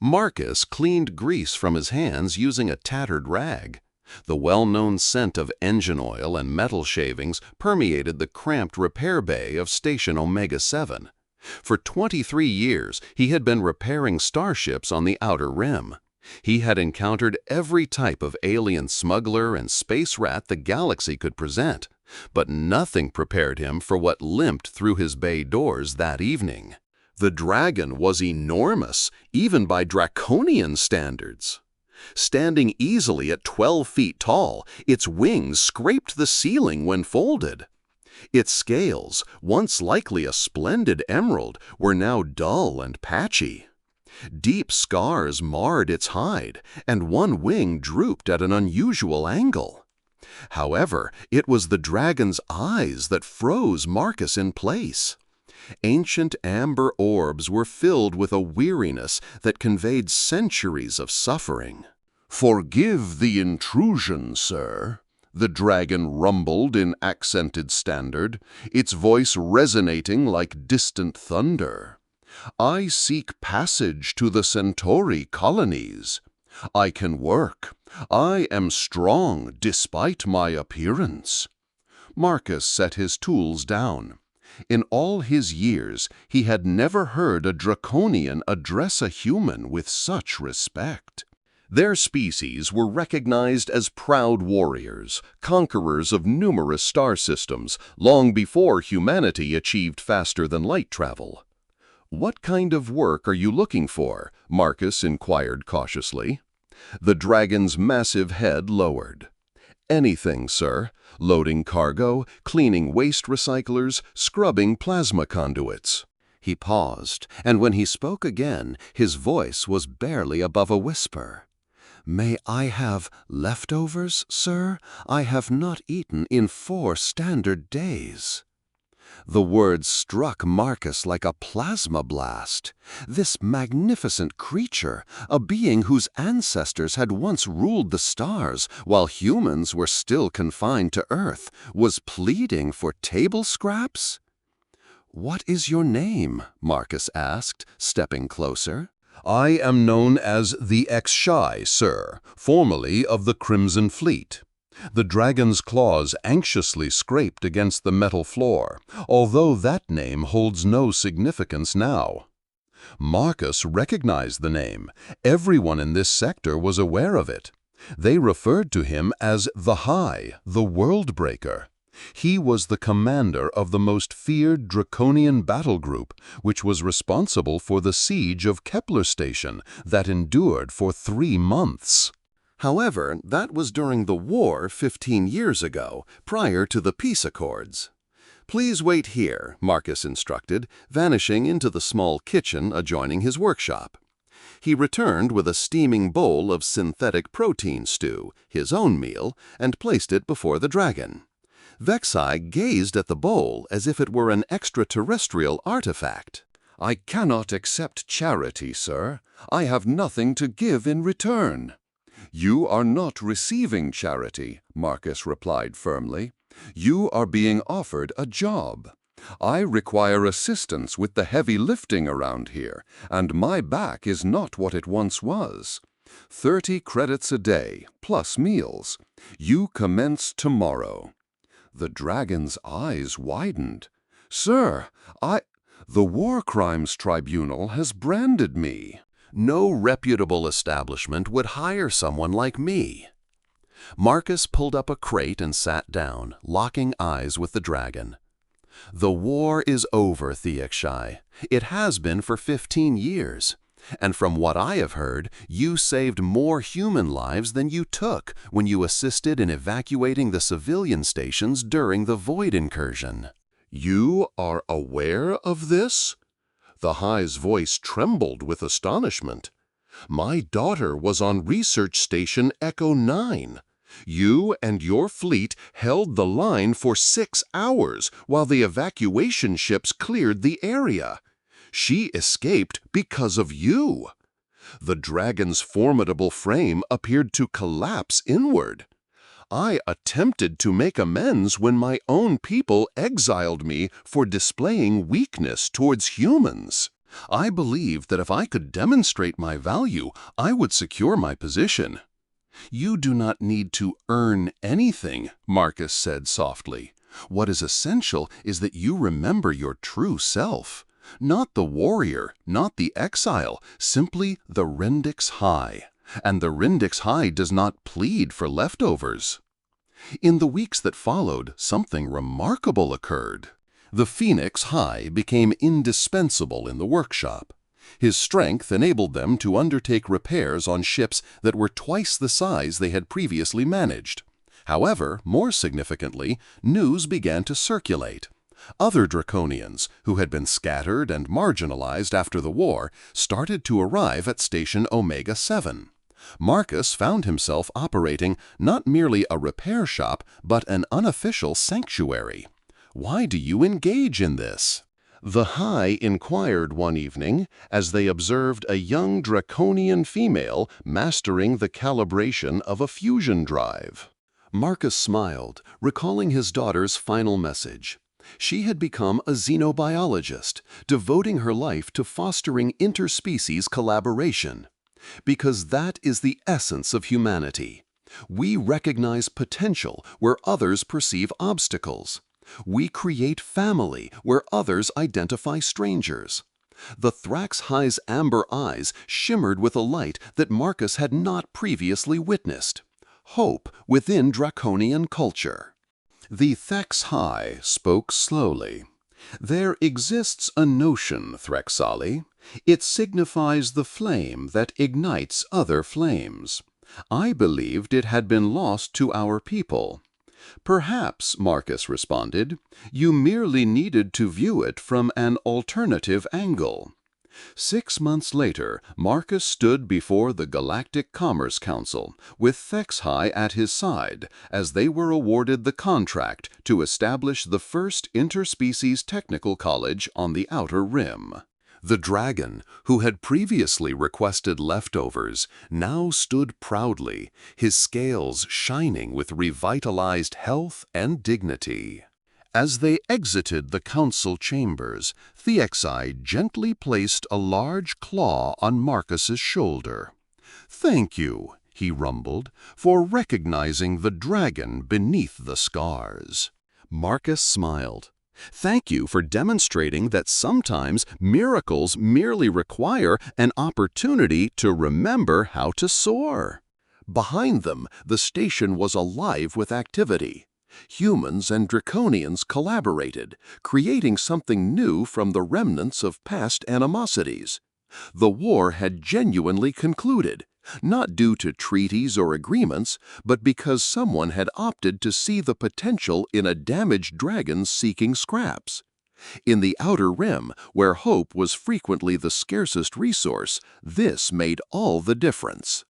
Marcus cleaned grease from his hands using a tattered rag. The well-known scent of engine oil and metal shavings permeated the cramped repair bay of Station Omega-7. For 23 years, he had been repairing starships on the Outer Rim. He had encountered every type of alien smuggler and space rat the galaxy could present, but nothing prepared him for what limped through his bay doors that evening. The dragon was enormous, even by draconian standards. Standing easily at 12 feet tall, its wings scraped the ceiling when folded. Its scales, once likely a splendid emerald, were now dull and patchy. Deep scars marred its hide, and one wing drooped at an unusual angle. However, it was the dragon's eyes that froze Marcus in place. Ancient amber orbs were filled with a weariness that conveyed centuries of suffering. "Forgive the intrusion, sir," the dragon rumbled in accented standard, its voice resonating like distant thunder. "I seek passage to the Centauri colonies. I can work. I am strong despite my appearance." Marcus set his tools down. In all his years, he had never heard a draconian address a human with such respect. Their species were recognized as proud warriors, conquerors of numerous star systems, long before humanity achieved faster-than-light travel. "What kind of work are you looking for?" Marcus inquired cautiously. The dragon's massive head lowered. "Anything, sir. Loading cargo, cleaning waste recyclers, scrubbing plasma conduits." He paused, and when he spoke again, his voice was barely above a whisper. "May I have leftovers, sir? I have not eaten in 4 standard days." The words struck Marcus like a plasma blast. This magnificent creature, a being whose ancestors had once ruled the stars while humans were still confined to Earth, was pleading for table scraps? "What is your name?" Marcus asked, stepping closer. "I am known as the HFY, sir, formerly of the Crimson Fleet." The dragon's claws anxiously scraped against the metal floor, although that name holds no significance now. Marcus recognized the name. Everyone in this sector was aware of it. They referred to him as the High, the World Breaker. He was the commander of the most feared draconian battle group, which was responsible for the siege of Kepler Station that endured for 3 months. However, that was during the war 15 years ago, prior to the peace accords. "Please wait here," Marcus instructed, vanishing into the small kitchen adjoining his workshop. He returned with a steaming bowl of synthetic protein stew, his own meal, and placed it before the dragon. Vexai gazed at the bowl as if it were an extraterrestrial artifact. "I cannot accept charity, sir. I have nothing to give in return." "You are not receiving charity," Marcus replied firmly. "You are being offered a job. I require assistance with the heavy lifting around here, and my back is not what it once was. 30 credits a day, plus meals. You commence tomorrow." The dragon's eyes widened. "Sir, the War Crimes Tribunal has branded me." "No reputable establishment would hire someone like me." Marcus pulled up a crate and sat down, locking eyes with the dragon. "The war is over, Theakshai. It has been for 15 years. And from what I have heard, you saved more human lives than you took when you assisted in evacuating the civilian stations during the Void incursion." "You are aware of this?" The High's voice trembled with astonishment. "My daughter was on Research Station Echo 9. You and your fleet held the line for 6 hours while the evacuation ships cleared the area. She escaped because of you." The dragon's formidable frame appeared to collapse inward. "I attempted to make amends when my own people exiled me for displaying weakness towards humans." I believed that if I could demonstrate my value, I would secure my position. You do not need to earn anything, Marcus said softly. What is essential is that you remember your true self. Not the warrior, not the exile, simply the Rendix High. And the Rendix High does not plead for leftovers. In the weeks that followed, something remarkable occurred. The Phoenix High became indispensable in the workshop. His strength enabled them to undertake repairs on ships that were twice the size they had previously managed. However, more significantly, news began to circulate. Other Draconians, who had been scattered and marginalized after the war, started to arrive at Station Omega 7. Marcus found himself operating not merely a repair shop, but an unofficial sanctuary. Why do you engage in this? The High inquired one evening as they observed a young Draconian female mastering the calibration of a fusion drive. Marcus smiled, recalling his daughter's final message. She had become a xenobiologist, devoting her life to fostering interspecies collaboration. Because that is the essence of humanity. We recognize potential where others perceive obstacles. We create family where others identify strangers. The Thrax High's amber eyes shimmered with a light that Marcus had not previously witnessed. Hope within Draconian culture. The Thrax High spoke slowly. There exists a notion, Thraxali. It signifies the flame that ignites other flames. I believed it had been lost to our people. Perhaps, Marcus responded, you merely needed to view it from an alternative angle. 6 months later, Marcus stood before the Galactic Commerce Council, with Thrax High at his side, as they were awarded the contract to establish the first interspecies technical college on the Outer Rim. The dragon, who had previously requested leftovers, now stood proudly, his scales shining with revitalized health and dignity. As they exited the council chambers, Thraxi gently placed a large claw on Marcus's shoulder. "Thank you," he rumbled, "for recognizing the dragon beneath the scars." Marcus smiled. "Thank you for demonstrating that sometimes miracles merely require an opportunity to remember how to soar." Behind them, the station was alive with activity. Humans and Draconians collaborated, creating something new from the remnants of past animosities. The war had genuinely concluded, not due to treaties or agreements, but because someone had opted to see the potential in a damaged dragon seeking scraps. In the Outer Rim, where hope was frequently the scarcest resource, this made all the difference.